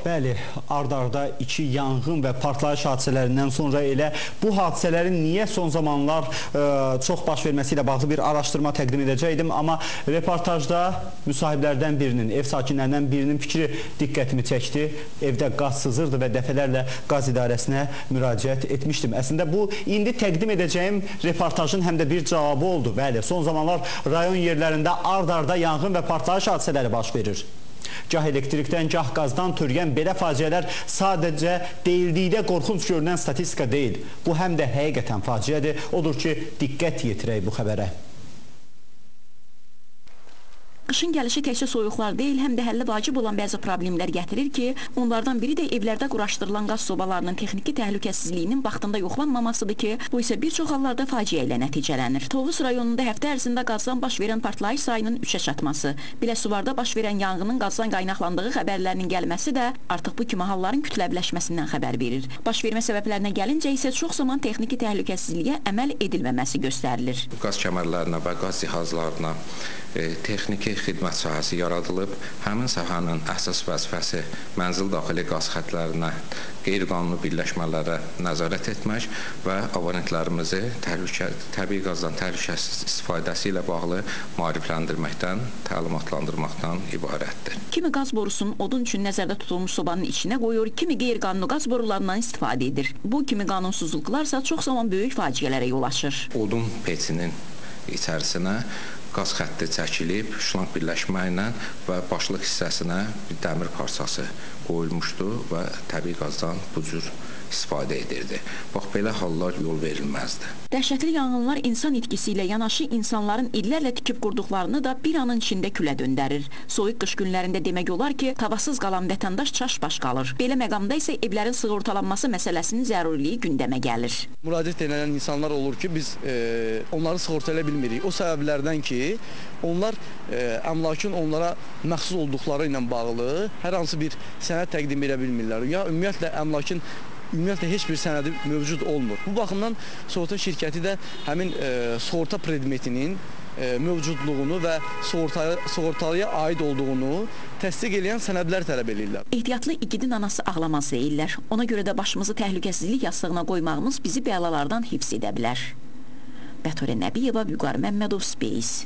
Bəli, ard-arda iki yanğın və partlayış hadisələrindən sonra elə bu hadisələrin niyə son zamanlar çox baş verməsi ilə bağlı bir araşdırma təqdim edəcəkdim. Amma reportajda müsahiblərdən birinin, ev sakinlərindən birinin fikri diqqətimi çəkdi. Evdə qaz sızırdı və dəfələrlə qaz idarəsinə müraciət etmişdim. Əslində bu indi təqdim edəcəyim reportajın həm də bir cavabı oldu. Bəli, son zamanlar rayon yerlərində ard-arda yanğın və partlayış hadisələri baş verir. Gah elektrikdən, gah qazdan törəyən belə faciələr sadəcə deyildikdə qorxunc görünən statistika deyil. Bu həm də həqiqətən faciədir. Odur ki, diqqət yetirək bu xəbərə. Qışın gəlişi təkcə soyuqlar deyil, həm də həlli vacib olan bəzi problemlər gətirir ki, onlardan biri də evlərdə quraşdırılan qaz sobalarının texniki təhlükəsizliyinin vaxtında yoxlanmamasıdır ki, bu isə bir çox hallarda faciə ilə nəticələnir. Tovuz rayonunda həftə ərzində qazdan baş verən partlayış sayının 3-ə çatması, Biləsuvarda baş verən yanğının qazdan qaynaqlandığı xəbərlərinin gəlməsi də artıq bu kimi halların kütləviləşməsindən xəbər verir. Baş vermə səbəblərinə gəlincə isə çox zaman texniki təhlükəsizliyə əməl edilməməsi göstərilir. Qaz kəmərlərinə və qaz cihazlarına texniki xidmət sahəsi yaradılıb. Həmin sahənin əsas vəzifəsi mənzil daxili qaz xətlərinə, qeyri-qanuni birləşmələrə nəzarət etmək və abonentlərimizi təbii qazdan təhlükəsiz istifadəsi ilə bağlı maarifləndirməkdən, təlimatlandırmaqdan ibarətdir. Kimi qaz borusunun odun üçün nəzərdə tutulmuş sobanın içinə qoyur, kimi qeyri-qanuni qaz borularından istifadə edir. Bu kimi qanunsuzluqlarsa çox zaman böyük faciələrə yol açır. Odun peçinin içərisinə qaz xətti çəkilib, şlanq birləşmə ilə və başlıq hissəsinə bir dəmir parçası qoyulmuşdu və təbii qazdan bu cür istifadə edirdi. Bax, belə hallar yol verilməzdi. Dəhşətli yanğınlar insan itkisi ilə yanaşı insanların illərlə tikib qurduqlarını da bir anın içində külə döndərir. Soyuq qış günlərində demək olar ki, tavasız qalan vətəndaş çaş-baş qalır. Belə məqamda isə evlərin sığortalanması məsələsinin zəruriliyi gündəmə gəlir. Müraciət edilən insanlar olur ki, biz onları sığorta elə bilmirik. O səbəblərdən ki, onlar əmlakın onlara məxsus olduqları ilə bağlı hər hansı bir sənəd təqdim edə bilmirlər. Ya ümumiyyətlə əmlakın heç bir sənədi mövcud olmur. Bu baxımdan sığorta şirkəti də həmin sığorta predmetinin mövcudluğunu və sığortalıya aid olduğunu təsdiq edən sənədlər tələb edirlər. Ehtiyatlı igidin anası ağlamaz deyirlər. Ona görə də başımızı təhlükəsizlik yastığına qoymağımız bizi bəlalardan hifz edə bilər. Bəturə Nəbiyeva, Vüqar Məmmədov, Space.